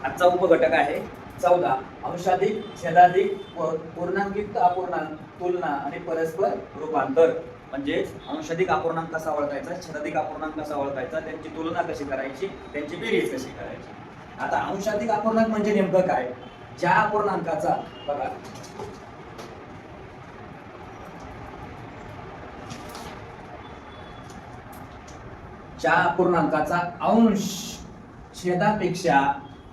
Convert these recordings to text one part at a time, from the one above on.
आजचा उपघटक आहे 14 अंशाधिक छेदाधिक व पूर्णांकयुक्त अपूर्णांक तुलना आणि परस्पर रूपांतर. म्हणजे अंशाधिक अपूर्णांक कसा ओळखायचा, छेदाधिक अपूर्णांक कसा ओळखायचा, त्यांची तुलना कशी करायची, त्यांची बेरीज कशी करायची. आता अंशाधिक अपूर्णांक म्हणजे नेमकं काय? ज्या अपूर्णांकाचा बघा ज्या अपूर्णांकाचा अंश छेदापेक्षा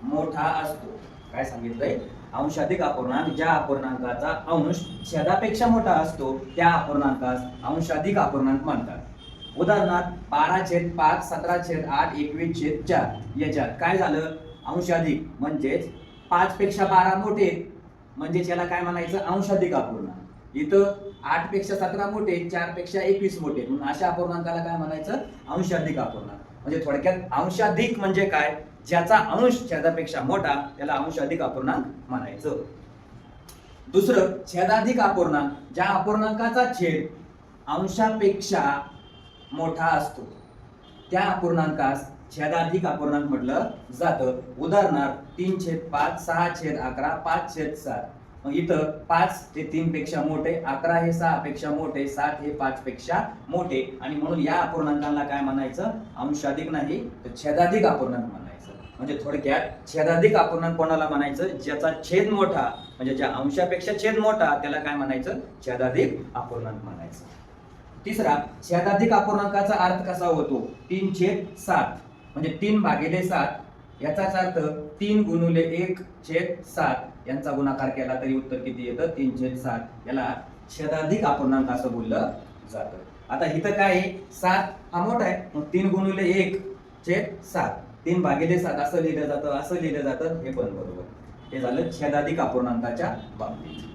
मोठा असतो. काय सांगितलंय? अंशाधिक अपूर्णांक ज्या अपूर्णांकाचा अंश छेदापेक्षा मोठा असतो त्या अपूर्णांकास अंशाधिक अपूर्णांक म्हणतात. उदाहरणार्थ 12/5, 17/8, 21/4 याच्यात काय झालं? अंशाधिक म्हणजेच 5 पेक्षा 12 मोठे, म्हणजे याला काय म्हणायचं? अंशाधिक अपूर्णांक. इथं 8 पेक्षा 17 मोठे, 4 पेक्षा 21 मोठे, म्हणून अशा अपूर्णांकाला काय म्हणायचं? अंशाधिक अपूर्णांक. म्हणजे थोडक्यात अंशाधिक म्हणजे काय? ज्याचा अंश छेदापेक्षा मोठा त्याला अंशाधिक अपूर्णांक म्हणायचं. दुसरं छेदाधिक अपूर्णांक, ज्या अपूर्णांकाचा छेद अंशापेक्षा मोठा असतो त्या अपूर्णांकास छेदाधिक अपूर्णांक म्हटलं जातं. उदाहरणार्थ 3/5, 6/11, 5/7. मग इथं 5 हे 3 पेक्षा मोठे, 11 हे 6 पेक्षा मोठे, 7 हे 5 पेक्षा मोठे, आणि म्हणून या अपूर्णांकाला काय म्हणायचं? अंशाधिक नाही तर छेदाधिक अपूर्णांक म्हणायचं. म्हणजे थोडक्यात छेदाधिक अपूर्णांक कोणाला म्हणायचं? ज्याचा छेद मोठा, म्हणजे ज्या अंशापेक्षा छेद मोठा त्याला काय म्हणायचं? छेदाधिक अपूर्णांक म्हणायचं. तिसरा छेदाधिक अपूर्णांकाचा अर्थ कसा होतो? 3/7 म्हणजे 3/7 याचाच अर्थ 3 गुणिले 1/7 यांचा गुणाकार केला तरी उत्तर किती येतं? 3/7. याला छेदाधिक अपूर्णांक असं बोललं जातं. आता इथं काय आहे? 7 हा मोठा आहे, मग 3 गुणिले 1/7, 3/7 असं लिहिलं जातं, असं लिहिलं जातं, हे पण बरोबर. हे झालं छेदाधिक अपूर्णांकाच्या बाबतीत.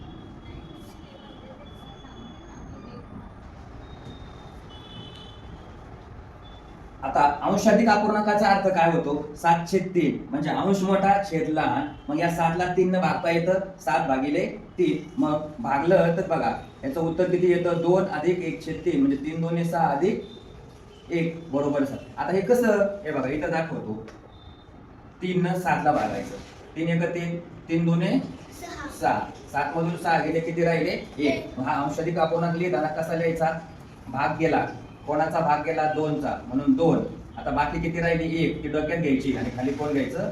आता अंशाधिक अपूर्णांकाचा अर्थ काय होतो? 7/3 म्हणजे अंश मोठा छेद लहान. मग या 7 ला 3 न भागता येतं, 7/3. मग भागलं तर बघा याचं उत्तर किती येतं? 2 + 1/3 म्हणजे 3 2 6 + 1 बरोबर 7. आता हे कसं? हे बघा इथं दाखवतो. 3 न 7 ला भागायचं, 3 1 3, 3 2 6, 7 मधून 6 गेले, किती राहिले? 1. हा अंशाधिक अपूर्णांक लिहिताना कसा लिहायचा? भाग गेला, कोणाचा भाग गेला? 2 चा, म्हणून 2. आता बाकी किती राहिली? 1. ती डोक्यात घ्यायची आणि खाली कोण घ्यायचं?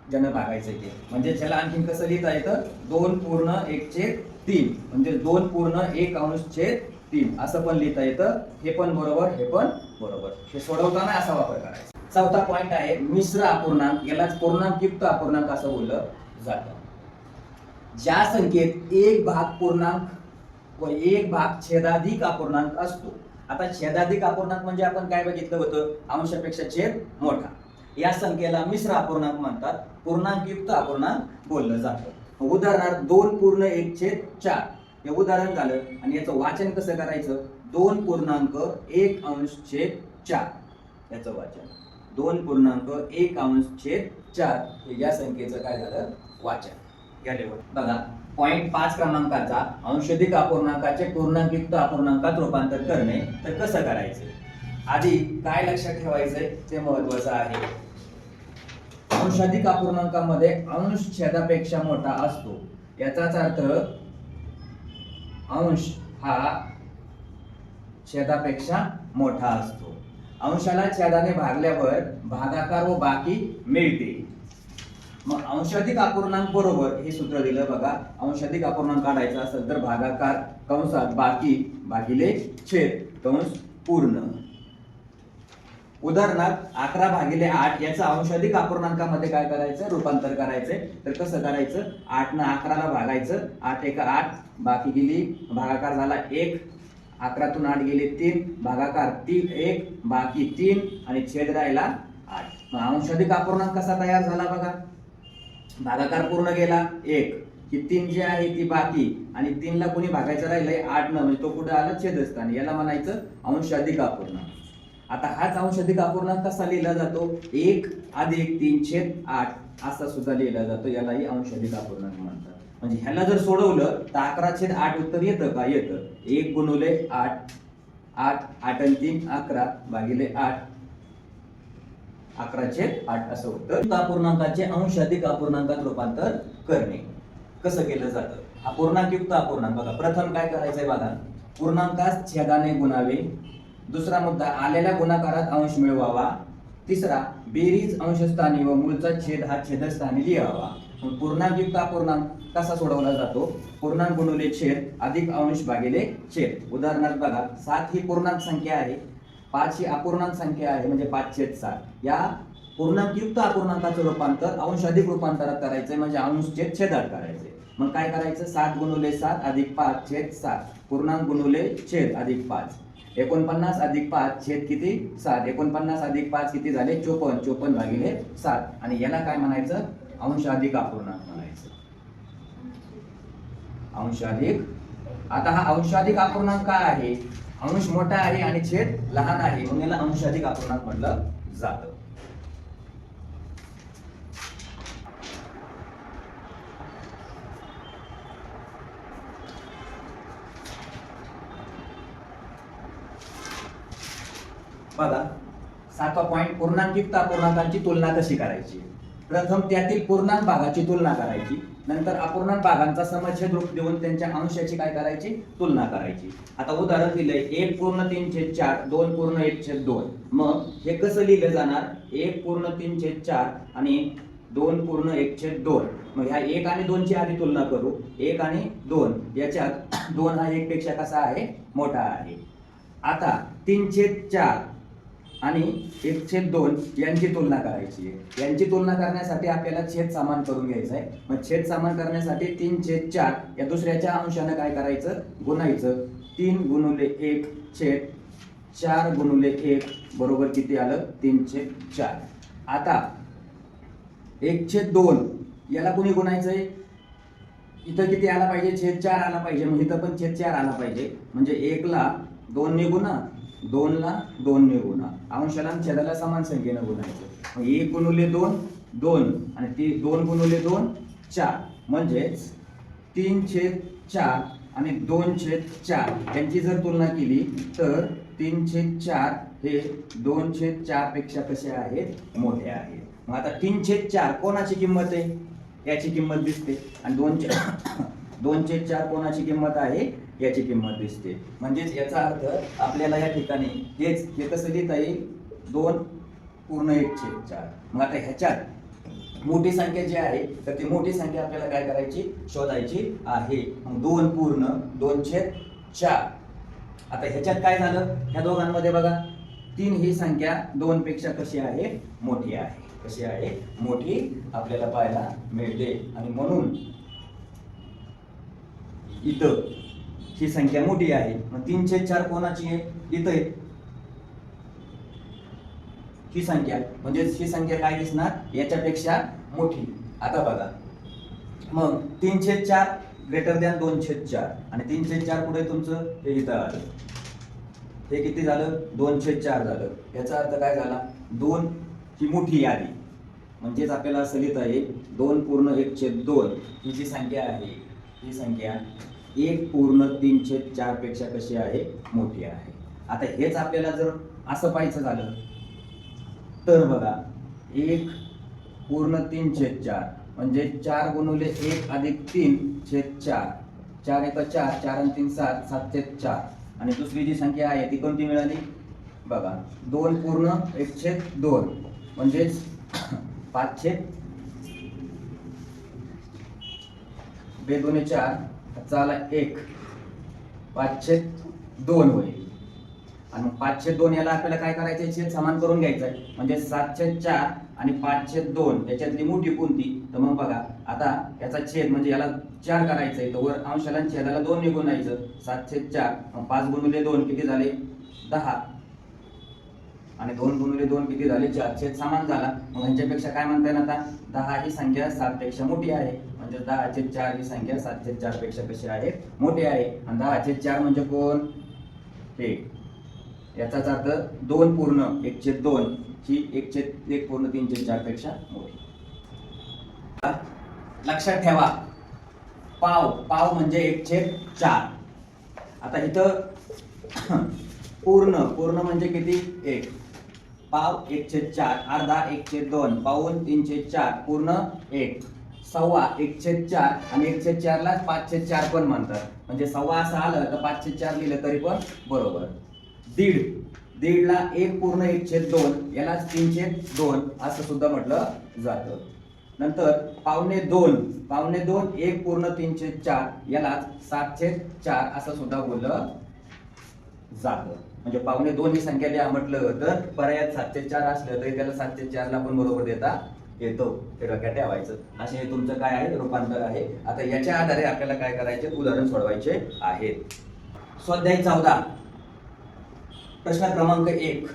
ज्यानं भागायचं ते. म्हणजे त्याला आणखीन कसं लिहिता येतं? 2 पूर्ण 1/3 म्हणजे 2 पूर्ण 1/3 असं पण लिहिता येतं. हे पण बरोबर, हे पण बरोबर. हे सोडवताना असा वापर करायचा. चौथा पॉइंट आहे मिश्र अपूर्णांक. यालाच पूर्णांकयुक्त अपूर्णांक असं बोललं जातं. ज्या संख्येत एक भाग पूर्णांक व एक भाग छेदाधिक अपूर्णांक असतो. आता छेदाधिक अपूर्णांक म्हणजे आपण काय बघितलं होतं? अंशापेक्षा छेद मोठा. या संख्येला मिश्र अपूर्णांक म्हणतात, पूर्णांकयुक्त अपूर्णांक बोललं जातं. उदाहरणार्थ 2 पूर्ण 1/4 हे उदाहरण झालं, आणि याचं वाचन कसं करायचं? 2 पूर्णांक 1/4 याचं वाचन. 2 पूर्णांक 1/4 हे या संख्येचं काय झालं? वाचन. बघा पॉइंट 5 क्रमांकाचा अंशाधिक अपूर्णांकाचे पूर्णांकयुक्त अपूर्णांकात रूपांतर करणे. तर कसं करायचं? आधी काय लक्षात ठेवायचंय ते महत्वाचं आहे. अंशाधिक अपूर्णांकामध्ये अंश छेदापेक्षा मोठा असतो. याचाच अर्थ अंश हा छेदापेक्षा मोठा असतो. अंशाला छेदाने भागल्यावर भागाकार व बाकी मिळते. मग अंशाधिक अपूर्णांक बरोबर हे सूत्र दिलं बघा. अंशाधिक अपूर्णांक काढायचा असेल तर भागाकार कंसात बाकी भागिले छेद कंस पूर्ण. उदाहरणार्थ 11/8 याचा अंशाधिक अपूर्णांकामध्ये काय करायचं? रूपांतर करायचंय. तर कसं करायचं? 8 न 11 ला भागायचं, 8 1 8, बाकी गेली, भागाकार झाला 1, 11 तून 8 गेले 3, भागाकार 3 1, बाकी 3 आणि छेद राहिला 8. मग अंशाधिक अपूर्णांक कसा तयार झाला बघा? भागाकार पूर्ण गेला 1, ही 3 जी आहे ती बाकी, आणि 3 ला कोणी भागायचं राहिलंय 8 न, म्हणजे तो कुठे आला? छेदस्थानी. याला म्हणायचं अंशाधिक अपूर्णांक. आता हाच अंशाधिक अपूर्णांक कसा लिहिला जातो? 1 + 3/8 असा सुद्धा लिहिला जातो. यालाही अंशाधिक अपूर्णांक म्हणतात. म्हणजे ह्याला जर सोडवलं तर 11/8 उत्तर येतं का? येतं. 1 गुणिले 8, 8 8 आणि 3 11 भागिले 8 11/8 असं होतं. अपूर्णांकाचे अंश अधिक अपूर्णांकात रूपांतर करणे कसं केलं जातं? हा पूर्णांकयुक्त अपूर्णांक बघा, प्रथम काय करायचंय बघा, पूर्णांकास छेदाने गुणावे. दुसरा मुद्दा, आलेल्या गुणाकारात अंश मिळवावा. तिसरा, बेरीज अंशस्थानी व मूळचा छेद हा छेदस्थानी लिहावा. पूर्णांकयुक्त अपूर्णांक कसा सोडवला जातो? पूर्णांक गुणिले छेद अधिक अंश भागिले छेद. उदाहरणार्थ बघा, 7 ही पूर्णांक संख्या आहे, 5 ही अपूर्णांक संख्या आहे, म्हणजे 5/7. या पूर्णांकयुक्त अपूर्णांकाचं रूपांतर अंश अधिक रूपांतरात करायचंय, म्हणजे अंश छेद छेदात करायचंय. मग काय करायचं? 7 गुणिले 7 अधिक 5/7. पूर्णांक गुणिले छेद अधिक 5. 49 अधिक 5 छेद किती? 7. 49 अधिक 5 किती झाले? 54. 54 भागिले 7. आणि याला काय म्हणायचं? अंश अधिक अपूर्णांक म्हणायचं. अंश अधिक. आता हा अंशाधिक अपूर्णांक काय आहे? अंश मोठा आहे आणि छेद लहान आहे, म्हणून याला अंशाधिक अपूर्णांक म्हटलं जातं. बघा, 7वा पॉइंट, पूर्णांकयुक्त अपूर्णांकांची तुलना कशी करायची. प्रथम त्यातील पूर्णांक भागाची तुलना करायची, नंतर अपूर्णांक भागांचा समछेद रूप देऊन त्यांच्या अंशाची काय करायची? तुलना करायची. आता उदाहरण दिलंय 1/3/4, 2/1/2. मग हे कसं लिहिलं जाणार? 1/3/4 आणि 2/1/2. मग ह्या 1 आणि 2 ची आधी तुलना करू. 1 आणि 2 याच्यात 2 हा 1 पेक्षा कसा आहे? मोठा आहे. आता 3/4 आणि 1/2 यांची तुलना करायची आहे. यांची तुलना करण्यासाठी आपल्याला छेद समान करून घ्यायचा आहे. मग छेद समान करण्यासाठी 3/4 या दुसऱ्याच्या अंशाने काय करायचं? गुणायचं. 3 गुणिले 1 छेद 4 गुणिले 1 बरोबर किती आलं? 3/4. आता 1/2 याला कोणी गुणायचंय? इथं किती आला पाहिजे? छेद 4 आला पाहिजे. मग इथं पण छेद 4 आला पाहिजे. म्हणजे 1 ला 2 ने गुणा, 2 ला 2 ने गुणा. अंशाला आणि छेदाला समान संख्येनं गुणायचं. मग 1 गुणिले 2 2 आणि 2 गुणिले 2 4. म्हणजेच 3/4 आणि 2/4 यांची जर तुलना केली तर 3/4 हे 2/4 पेक्षा कसे आहेत? मोठे आहेत. मग आता 3/4 कोणाची किंमत आहे? याची किंमत दिसते. आणि 2/4 कोणाची किंमत आहे? याची किंमत दिसते. म्हणजेच याचा अर्थ आपल्याला या ठिकाणी हे कसं लिहिता येईल? 2/1/4. मग आता ह्याच्यात मोठी संख्या जी आहे तर ती मोठी संख्या आपल्याला काय करायची? शोधायची आहे. मग 2/2/4. आता ह्याच्यात काय झालं? ह्या दोघांमध्ये बघा, 3 ही संख्या 2 पेक्षा कशी आहे? मोठी आहे. कशी आहे? मोठी आपल्याला पाहायला मिळते. आणि म्हणून इथं ही संख्या मोठी आहे. मग 3/4 कोणाची आहे? इथं आहे ही संख्या, म्हणजे ही संख्या काय दिसणार? याच्यापेक्षा मोठी. आता बघा, मग 3/4 ग्रेटर दॅन 2/4 आणि 3/4 पुढे तुमचं हे इथं आलं. हे किती झालं? 2/4 झालं. याचा अर्थ काय झाला? 2 ही मोठी यादी. म्हणजेच आपल्याला असं लिहिता येईल 2/1/2 ही जी संख्या आहे ही संख्या 1/3/4 पेक्षा कशी आहे? मोठी आहे. आता हेच आपल्याला जर असं पाहायचं झालं तर बघा, 1/3/4 म्हणजे 4 गुणिले 1 अधिक 3/4. 4 × 4, 4 आणि 3 7, 7/4. आणि दुसरी जी संख्या आहे ती कोणती मिळाली? बघा, 2/1/2 म्हणजेच 5/2 4 चाला 1 5/2 होईल. आणि मग 5/2 याला आपल्याला काय करायचं? छेद समान करून घ्यायचा आहे. म्हणजे 7/4 आणि 5/2 याच्यातली मोठी कोणती? तर मग बघा, आता याचा छेद म्हणजे याला 4 करायचं आहे, तर वर अंशाला आणि छेदाला 2 ने गुणायचं. 7/4 मग 5 गुणिले 2 किती झाले? 10. आणि 2 गुणिले 2 किती झाले? 4. छेद समान झाला. मग ह्यांच्यापेक्षा काय म्हणता येईल आता? 10 ही संख्या 7 पेक्षा मोठी आहे. म्हणजे 10/4 ही संख्या 7/4 पेक्षा कशी आहे? मोठी आहे. आणि 10/4 म्हणजे कोण? हे. याचाच अर्थ 2/1/2 ही 1/1/3/4 पेक्षा मोठी. लक्षात ठेवा, पाव म्हणजे 1/4. आता इथं पूर्ण म्हणजे किती? 1. पाव 1/4, अर्धा 1/2, पाऊण 3/4, पूर्ण 1, सव्वा 1/4 आणि 1/4 ला 5/4 पण म्हणतात. म्हणजे सव्वा असं आलं तर 5/4 लिहिलं तरी पण बरोबर. दीड, दीडला 1 पूर्ण 1/2, याला 3/2 असं सुद्धा म्हटलं जातं. नंतर पावणे 2, पावणे 2 1 पूर्ण 3/4, याला 7/4 असं सुद्धा बोललं जातं. म्हणजे पावणे 2 ही संख्या द्या म्हटलं तर पर्यायात 7/4 असलं तरी त्याला 7/4 ला पण बरोबर देता येतो. हे डोक्यात ठेवायचं. असे हे तुमचं काय आहे, रूपांतर आहे. आता याच्या आधारे आपल्याला काय करायचे, उदाहरण सोडवायचे आहेत. स्वाध्याय 14 प्रश्न क्रमांक 1,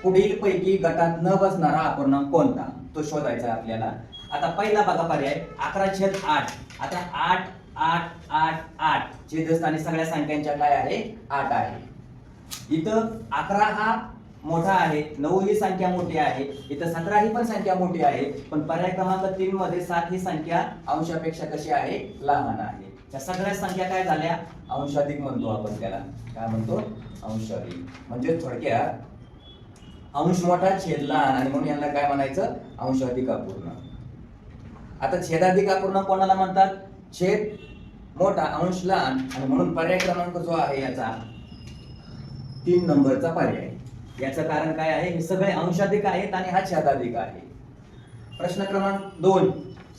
पुढील पैकी गटात न बसणारा अपूर्णांक कोणता, तो शोधायचा आपल्याला. आता पहिला बघा पर्याय 11/8. आता 8 8 8 8 छेदस्थानी सगळ्या संख्यांच्या काय आहे, 8 आहे. इथं 11 हा मोठा आहे, 9 ही संख्या मोठी आहे, इथं 17 ही पण संख्या मोठी आहे, पण पर्याय क्रमांक 3 मध्ये 7 ही संख्या अंशापेक्षा कशी आहे, लहान आहे. त्या सगळ्या संख्या काय झाल्या, अंशाधिक म्हणतो आपण त्याला. काय म्हणतो, अंशाधिक. म्हणजे थोडक्यात अंश मोठा छेद लहान आणि म्हणून यांना काय म्हणायचं, अंशाधिक अपूर्णांक. आता छेदाधिक अपूर्णांक कोणाला म्हणतात, छेद मोठा अंश लहान, आणि म्हणून पर्याय क्रमांक जो आहे याचा 3 नंबरचा पर्याय. याचं कारण काय आहे, हे सगळे अंशाधिक आहेत आणि हा छेदाधिक आहे. प्रश्न क्रमांक 2,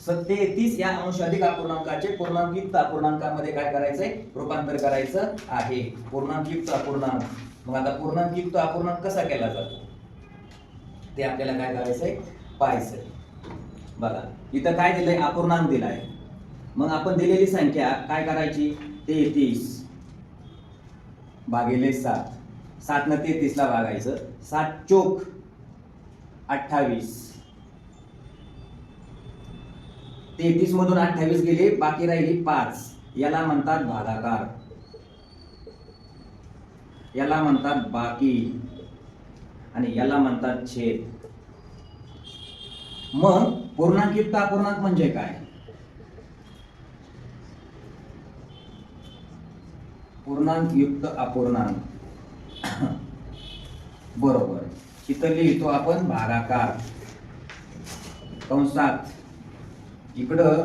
33 या अंशाधिक अपूर्णांकाचे पूर्णांकयुक्त अपूर्णांकामध्ये काय करायचंय, रूपांतर करायचं आहे. पूर्णांकयुक्त अपूर्णांक. मग आता पूर्णांकयुक्त अपूर्णांक कसा केला जातो ते आपल्याला काय करायचंय, पाहायचंय. बघा इथं काय दिलंय, अपूर्णांक दिलाय. मग आपण दिलेली संख्या काय करायची, 33 भागिले 7, 7 न 33 ला भागायचं, 7 चोक 28, 33 मधून 28 गेले, बाकी राहिली 5, याला म्हणतात भागाकार, याला म्हणतात बाकी, आणि याला म्हणतात छेद. मग पूर्णांकयुक्त अपूर्णांक म्हणजे काय, पूर्णांकयुक्त अपूर्णांक बरोबर इथं लिहितो आपण भागाकार, कंसात इकडं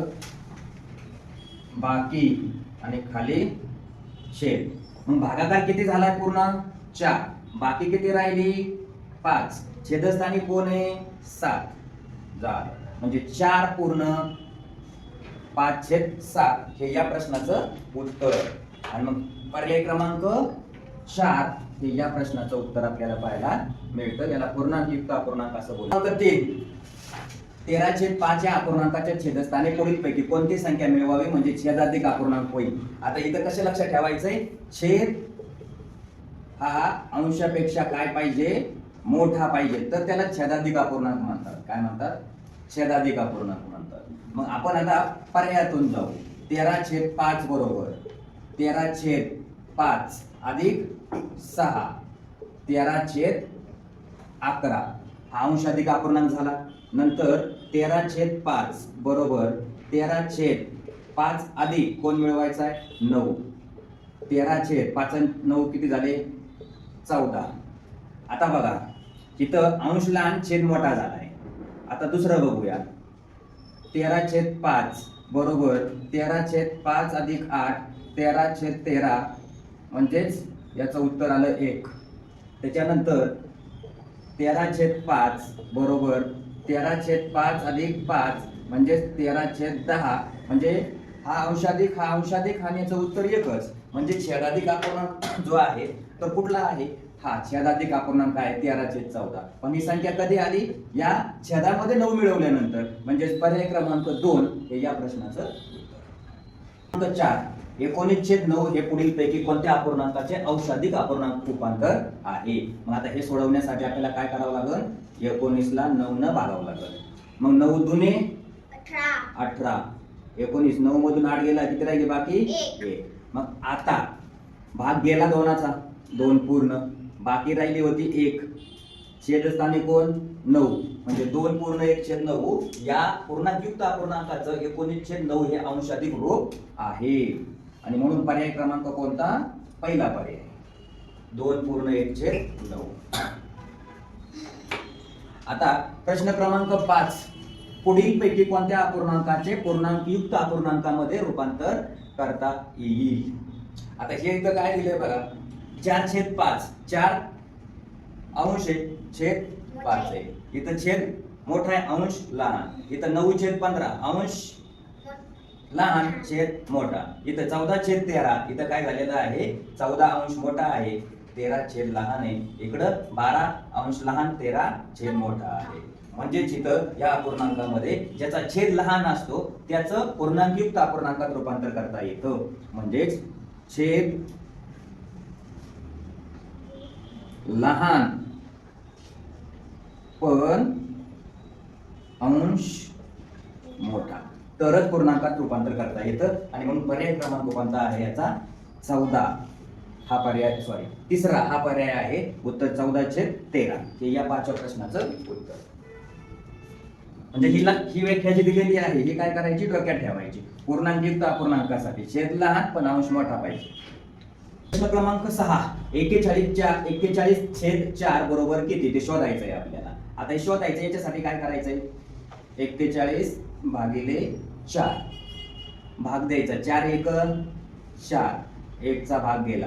बाकी आणि खाली छेद. मग भागाकार किती झाला, पूर्णांक 4, बाकी किती राहिली 5, छेदस्थानी कोण आहे 7 झालं. म्हणजे 4 पूर्ण 5/7 हे या प्रश्नाचं उत्तर. आणि मग पर्याय क्रमांक 4 हे या प्रश्नाचं उत्तर आपल्याला पाहायला मिळतं. याला पूर्णांकयुक्त अपूर्णांक असं बोलतात. 13/5 या अपूर्णांकाच्या छेदस्थानी पुढीलपैकी कोणती संख्या मिळवावी म्हणजे छेदाधिक अपूर्णांक होईल. आता इथं कसे लक्षात ठेवायचंय, छेद हा अंशापेक्षा काय पाहिजे, मोठा पाहिजे, तर त्याला छेदाधिक अपूर्णांक म्हणतात. काय म्हणतात, छेदाधिक अपूर्णांक म्हणतात. मग आपण आता पर्यायातून जाऊ. 13/5 बरोबर 13/5 अधिक 6 13/11 हा अंशाधिक अपूर्णांक झाला. नंतर 13/5 बरोबर 13/5 अधिक कोण मिळवायचा आहे, 9, 13/5 आणि 9 किती झाले, 14. आता बघा इथं अंश लहान छेद मोठा झालाय. आता दुसरं बघूया, 13/5 बरोबर 13/5 अधिक 8 13/13 म्हणजेच याचं उत्तर आलं 1. त्याच्यानंतर 13/5 बरोबर 13/5 अधिक 5 म्हणजेच 13/10 म्हणजे हा अंशाधिक आणि याचं उत्तर एकच. म्हणजे छेदाधिक अपूर्णांक जो आहे तो कुठला आहे, हा छेदाधिक अपूर्णांक आहे 13/14. पण ही संख्या कधी आली, या छेदामध्ये 9 मिळवल्यानंतर. म्हणजे पर्याय क्रमांक 2 हे या प्रश्नाचं उत्तर. 4 19/9 हे पुढीलपैकी कोणत्या अपूर्णांकाचे अंशाधिक अपूर्णांक रूपांतर आहे. मग आता हे सोडवण्यासाठी आपल्याला काय करावं लागेल, 19 ला 9 न भागावं लागेल. मग 9 दुने 18, 19 9 मधून 8 गेला, किती राहिले बाकी 1. मग आता भाग गेला 2चा, 2 पूर्ण, बाकी राहिली होती 1, छेदस्थानी कोण 9, म्हणजे 2 पूर्ण 1/9 या पूर्णांकयुक्त अपूर्णांकाचं 19/9 हे अंशाधिक रूप आहे. आणि म्हणून पर्याय क्रमांक कोणता, पहिला पर्याय 2 पूर्ण 1/9. आता प्रश्न क्रमांक 5, पुढील पैकी कोणत्या अपूर्णांकाचे पूर्णांकयुक्त अपूर्णांकामध्ये रूपांतर करता येईल? आता हे इथं काय दिलंय बघा, 4/5, 4 अंश छेद 5 आहे. इथं छेद मोठा आहे, अंश लहान. इथं 9/15 अंश लहान छेद मोठा. इथं 14/13, इथं काय झालेलं आहे, 14 अंश मोठा आहे, 13 छेद लहान आहे. इकडं 12 अंश लहान, 13 छेद मोठा आहे. म्हणजेच इथं या अपूर्णांकामध्ये ज्याचा छेद लहान असतो त्याचं पूर्णांकयुक्त अपूर्णांकात रूपांतर करता येतं. म्हणजेच छेद लहान पण अंश मोठा तरच पूर्णांकात रूपांतर करता येतं. आणि म्हणून पर्याय क्रमांक कोणता आहे याचा? 14 हा पर्याय, तिसरा हा पर्याय आहे. उत्तर 14/13 हे या 5व्या प्रश्नाचं उत्तर. म्हणजे ही व्याख्या जी दिलेली आहे ही काय करायची, डोक्यात ठेवायची. पूर्णांकयुक्त अपूर्णांकासाठी छेद लहान पण अंश मोठा पाहिजे. प्रश्न क्रमांक 6, 41/4 बरोबर किती ते शोधायचं आहे आपल्याला. आता हे शोधायचं, याच्यासाठी काय करायचंय, 41/4 भाग द्यायचा. 4 1 4, 1 चा भाग गेला,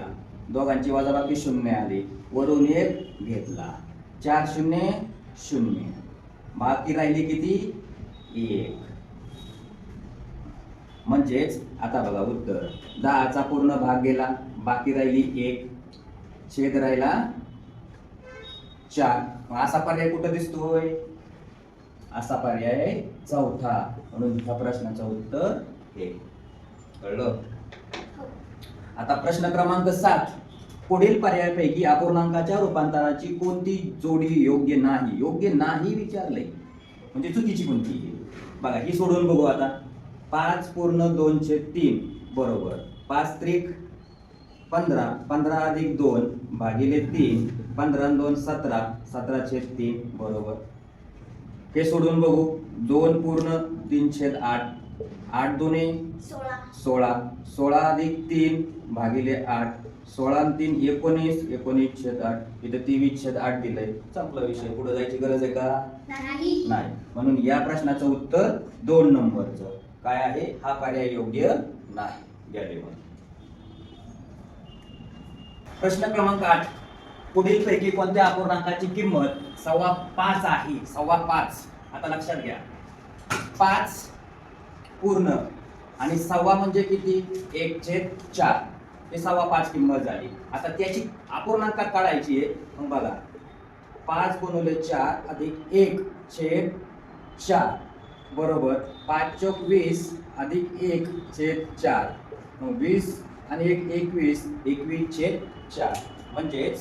दोघांची वजाबाकी 0 आली, वरून 1 घेतला, 4 0 0, बाकी राहिली किती, 1. म्हणजेच आता बघा उत्तर 10 चा पूर्ण भाग गेला, बाकी राहिली 1, छेद राहिला 4. असा पर्याय कुठं दिसतोय, असा पर्याय चौथा. म्हणून ह्या प्रश्नाचं उत्तर हे. कळलं? आता प्रश्न क्रमांक 7, पुढील पर्यायापैकी अपूर्णांकाच्या रूपांतराची कोणती जोडी योग्य नाही? योग्य नाही विचारलंय म्हणजे चुकीची कोणती? बघा ही सोडून बघू आता. 5/2/3 बरोबर 5 त्रिक 15, 15 + 2 भागिले 3, 15 × 2 17, 17/3 बरोबर. हे सोडून बघू. 2/3/8, 8 2 16, 16 + 3 भागिले 8, 16 × 3 19, 19/8. इथं 23/8 दिलंय. संपला विषय. पुढे जायची गरज आहे का? नाही. म्हणून या प्रश्नाचं उत्तर 2 नंबरचं काय आहे, हा पर्याय योग्य नाही. प्रश्न क्रमांक 8, पुढील पैकी कोणत्या अपूर्णांकाची किंमत 5.25 आहे? 5.25. आता लक्षात घ्या, 5 पूर्ण आणि 1.25 म्हणजे किती, 1/4. हे 5.25 किंमत झाली. आता त्याची अपूर्णांकात काढायची आहे. मग बघा 5 × 4 + 1/4 बरोबर 5 × 20 + 1/4. मग 20 आणि 1 21, 21/4. म्हणजेच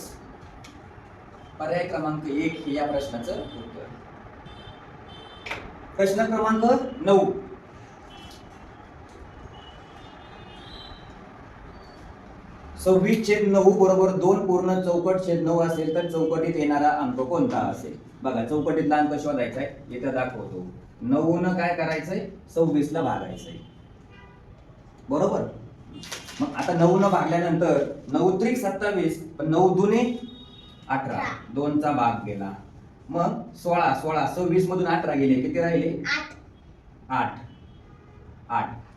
पर्याय क्रमांक 1 हे या प्रश्नाचं उत्तर. प्रश्न क्रमांक 9, 26/9 बरोबर 2 पूर्ण चौकट छेद 9 असेल तर चौकटीत येणारा अंक कोणता असेल? बघा चौकटीतला अंक शोधायचा आहे. इथं दाखवतो. 9 न काय करायचंय, 26 ला भागायचंय बरोबर. मग आता 9 न भागल्यानंतर 9 त्रिक 27, पण 9 दुने 18, 2 चा भाग गेला. मग 16 16, 26 मधून 18 गेले, किती राहिले, 8.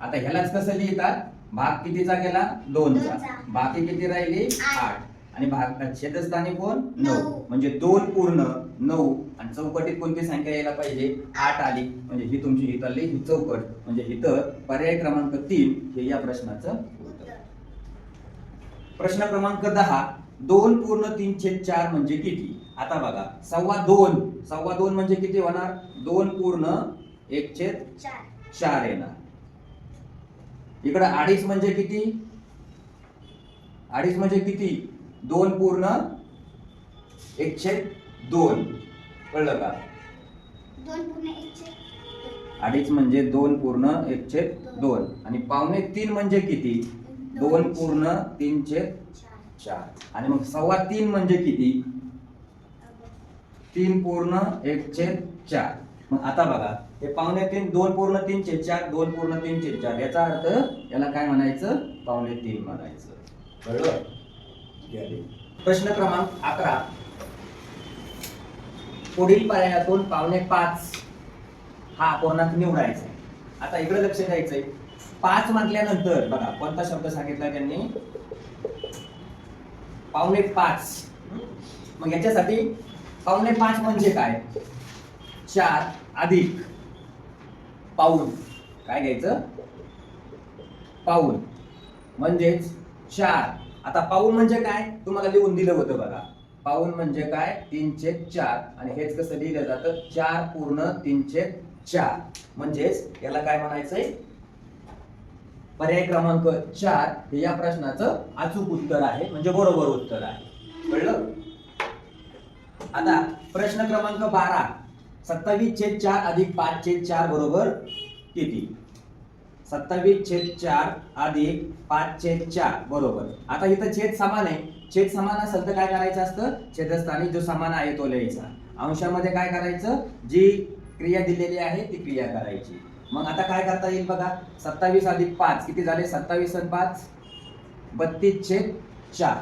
आता ह्यालाच कसं लिहितात, भाग कितीचा गेला, 2 चा, बाकी किती राहिले, 8. आणि भाग छेदस्थानी कोण, 9. म्हणजे 2 पूर्ण 9 आणि चौकटीत कोणती संख्या यायला पाहिजे, 8 आली. म्हणजे ही तुमची इथली ही चौकट. म्हणजे इथं पर्याय क्रमांक 3 हे या प्रश्नाचं उत्तर. प्रश्न क्रमांक 10, 2 पूर्ण 3/4 म्हणजे किती? आता बघा 2.25 म्हणजे किती होणार, 2 पूर्ण 1/4 येणार. इकडे 2.5 म्हणजे किती, 2.5 म्हणजे किती, 2 पूर्ण 1/2. कळलं का? 2.5 म्हणजे 2 पूर्ण 1/2. आणि 2.25 म्हणजे किती, 2 पूर्ण 3/4. आणि मग 3.25 म्हणजे किती, 3 पूर्ण 1/4. मग आता बघा हे 2.25, 2 पूर्ण 3/4, 2 पूर्ण 3/4. याचा अर्थ याला काय म्हणायचं, 2.25 म्हणायचं. कळलं? प्रश्न क्रमांक 11, पुढील पर्यायातून 5.5 हा अपूर्णांक निवडायचा. आता इकडे लक्ष द्यायचंय. 5 म्हटल्यानंतर बघा कोणता शब्द सांगितला त्यांनी, 5.5. मग याच्यासाठी 5.5 म्हणजे काय, 4 अधिक पाऊण. काय घ्यायचं, पाऊण म्हणजेच 4. आता पाऊण म्हणजे काय तुम्हाला लिहून दिलं होतं बघा. पाऊण म्हणजे काय, 3/4. आणि हेच कसं लिहिलं जातं, 4/3/4. म्हणजेच याला काय म्हणायचंय, पर्याय क्रमांक 4 हे या प्रश्नाचं अचूक उत्तर आहे, म्हणजे बरोबर उत्तर आहे. कळलं. आता प्रश्न क्रमांक 12, 27/4 अधिक 5/4 बरोबर किती. 27/4 अधिक 5/4 बरोबर. आता इथं छेद समान आहे. छेद समान असेल तर काय करायचं असतं, छेदस्थानी जो समान आहे तो लिहायचा. अंशामध्ये काय करायचं, जी क्रिया दिलेली आहे ती क्रिया करायची. मग आता काय करता येईल बघा, 27 अधिक 5 किती झाले, 27 आणि 5 32/4.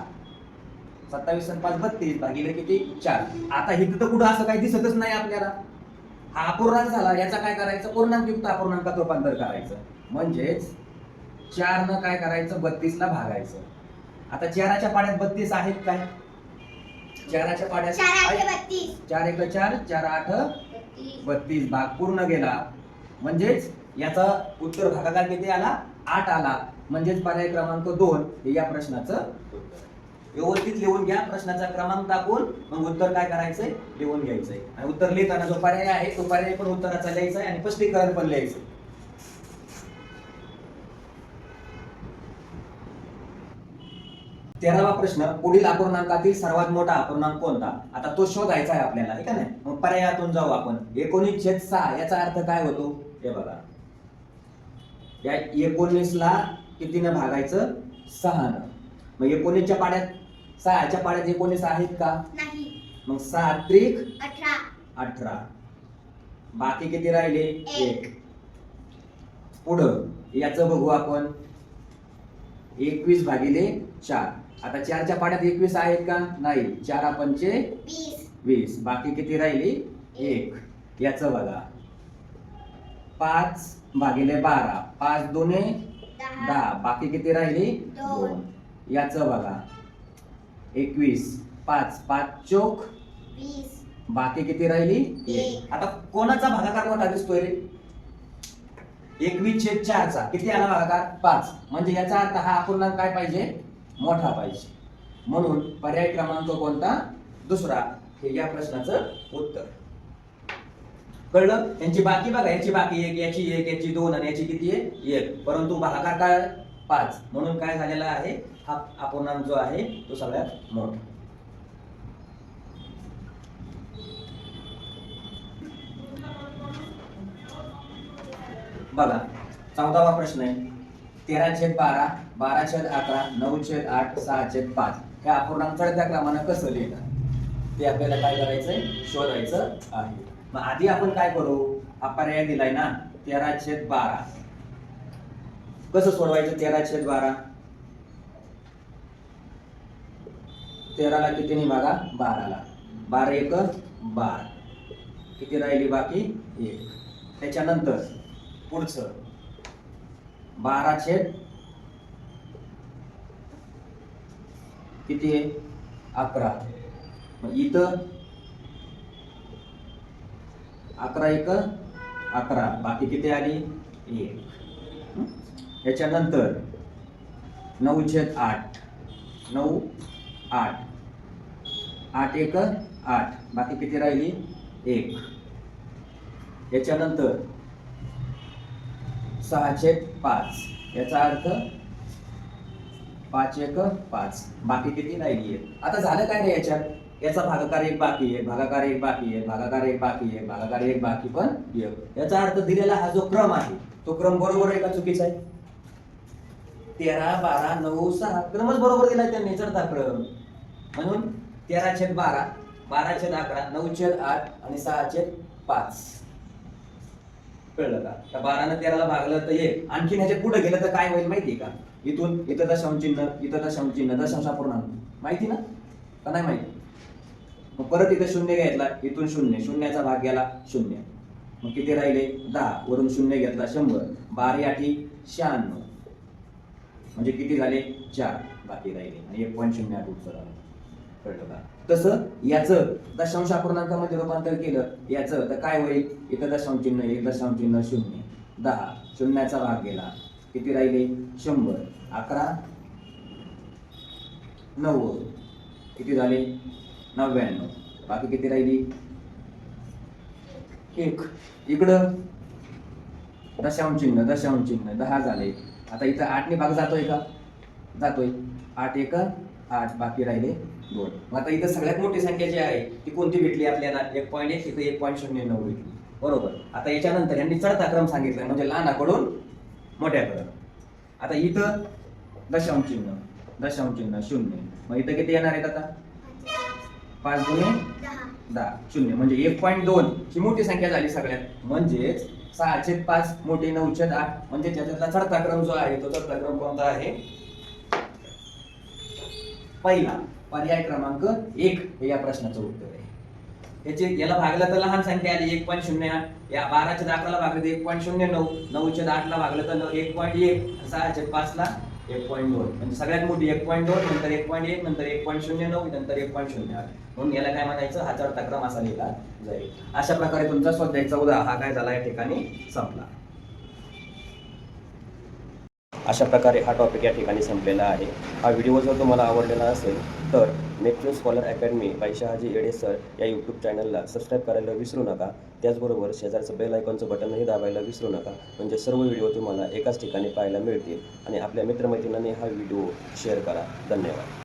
27 आणि 5 32 भागिले किती 4. आता इथं तर कुठं असं काही दिसतच नाही आपल्याला. हा अपूर्णांक झाला, याचा काय करायचं, पूर्णांकयुक्त अपूर्णांकात रूपांतर करायचं. म्हणजेच 4 न काय करायचं, 32 ला भागायचं. आता 4च्या पाड्यात 32 आहेत काय, 4च्या पाड्यात 4 1 4 4 8 32 भाग पूर्ण गेला. म्हणजेच याचा उत्तर भागाकार किती आला, 8 आला. म्हणजेच पर्याय क्रमांक 2 हे या प्रश्नाचं उत्तर. व्यवस्थित लिहून घ्या, प्रश्नाचा क्रमांक टाकून मग उत्तर काय करायचंय, लिहून घ्यायचंय. आणि उत्तर लिहिताना जो पर्याय आहे तो पर्याय पण उत्तराचा लिहायचा आहे आणि स्पष्टीकरण पण लिहायचं. 13वा प्रश्न, पुढील अपूर्णांकातील सर्वात मोठा अपूर्णांक कोणता. आता तो शोधायचा आहे आपल्याला, ठीक आहे ना. मग पर्यायातून जाऊ आपण. 19/6 याचा अर्थ काय होतो, हे बघा. या 19 ला कितीने भागायचं, 6 न. मग 19च्या पाड्यात 6च्या पाड्यात 19 आहेत का, नाही. मग 6 त्रिक 18. बाकी किती राहिले, 1. पुढं याचं बघू आपण, 21/4. आता 4च्या पाड्यात 21 आहेत का, नाही. 4 पंचे 20. बाकी किती राहिली, 1. याचं बघा, 5/12. 5 दुने 10. बाकी किती राहिली, 2. याचं बघा, 21. 5 चोक 20. बाकी किती राहिली, 1. आता कोणाचा भागाकार मोठा दिसतोय रे, 21/4चा. किती आला भागाकार, 5. म्हणजे याचा अर्थ हा अपूर्णांक काय पाहिजे, मोठा पाहिजे. म्हणून पर्याय क्रमांक कोणता, दुसरा हे या प्रश्नाचं उत्तर. कळलं. यांची बाकी बघा, याची बाकी 1, याची 1, याची 2 आणि याची किती आहे, 1. परंतु भागाकार काय 5. म्हणून काय झालेला आहे, हा अपूर्णांक जो आहे तो सगळ्यात मोठा. बघा 14वा प्रश्न आहे, 13/12, 12/11, 9/8, 6/5 हे अपूर्णांक चढत्या क्रमानं कसं लिहितात ते आपल्याला काय करायचंय, शोधायचं आहे. मग आधी आपण काय करू, हा पर्याय दिलाय ना 13/12. कसं सोडवायचं 13/12. 13 ला कितीने भागा, 12 ला. 12 1 12. किती राहिली बाकी, 1. त्याच्यानंतर पुढचं 12 किती आहे, 11. मग इथं 11 1 11. बाकी किती आली, 1. याच्यानंतर 9/8. 9 8. 8 1 8. बाकी किती राहिली, 1. याच्यानंतर 6/5. याचा अर्थ 5 1 5. बाकी किती राहिली आहे. आता झालं काय रे याच्यात, याचा भागाकार 1 बाकी आहे, भागाकार 1 बाकी आहे, भागाकार 1 बाकी आहे, भागाकार 1 बाकी पण 1. याचा अर्थ दिलेला हा जो क्रम आहे तो क्रम बरोबर आहे का चुकीचा आहे. 13 12 9 6 क्रमच बरोबर दिलाय त्यांनी, चढता क्रम. म्हणून 13/12, 12/11, 9/8 आणि 6/5. कळलं का. तर 12 ने 13 ला भागलं तर 1. आणखीन ह्याच्या पुढे गेलं तर काय होईल माहितीये का, इथून इथं दशांश चिन्ह, इथं दशांश चिन्ह, दशांश अपूर्णांक. माहिती ना का नाही माहिती, मग परत इथं शून्य घेतला, इथून शून्य, शून्याचा भाग गेला शून्य, मग किती राहिले 10, वरून शून्य घेतला 100, 12 आठी 96, म्हणजे किती झाले 4 बाकी राहिले आणि 1.08 उत्तर आलं. कळलं का? तसं याचं दशांश अपूर्णांकामध्ये रूपांतर केलं याचं तर काय होईल, इथं दशांश चिन्ह 1 दशांश चिन्ह 0, 10 शून्याचा भाग गेला किती राहिले 100, 11 90 किती झाले 99, बाकी किती राहिली 1. इकडं दशांश चिन्ह 10 झाले. आता इथं 8 ने भाग जातोय का, जातोय, 8 1 8 बाकी राहिले 2. मग आता इथं सगळ्यात मोठी संख्या जी आहे ती कोणती भेटली आपल्याला 1.1, इथं 1.09 भेटली, बरोबर. आता याच्यानंतर यांनी चढता क्रम सांगितलाय म्हणजे लहानाकडून मोठ्याकडे. आता इथं दशांश चिन्ह 0, मग इथं किती येणार आहेत आता 5 गुणे 10 0, म्हणजे 1.2 ही मोठी संख्या झाली सगळ्यात, म्हणजेच 6/5 मोठी 9/8, म्हणजे त्याच्यातला चढता क्रम जो आहे तो चढता क्रम कोणता आहे, पहिला, पर्याय क्रमांक 1 हे या प्रश्नाचं उत्तर आहे. याला भागलं तर लहान संख्या आली 1.08, या 12च्या 10ला भागलं तर 1.09, 9च्या 10ला भागलं तर 1.1, 6/5 ला 1.2, म्हणजे सगळ्यात मोठी 1.2, नंतर 1.1, नंतर 1.09, नंतर 1.08, म्हणून याला काय म्हणायचं, हा चढता क्रम असा लिहिला जाईल. अशा प्रकारे तुमचा स्वाध्याय 14 हा काय झाला या ठिकाणी संपला. अशा प्रकारे हा टॉपिक या ठिकाणी संपलेला आहे. हा व्हिडिओ जर तुम्हाला आवडलेला असेल तर Neptune scholar academy by Shahaji Yede sir या यूट्यूब चॅनलला सबस्क्राईब करायला विसरू नका. त्याचबरोबर शेजारचं बेल आयकॉनचं बटनही दाबायला विसरू नका, म्हणजे सर्व व्हिडिओ तुम्हाला एकाच ठिकाणी पाहायला मिळतील. आणि आपल्या मित्रमैत्रिणींनी हा व्हिडिओ शेअर करा. धन्यवाद.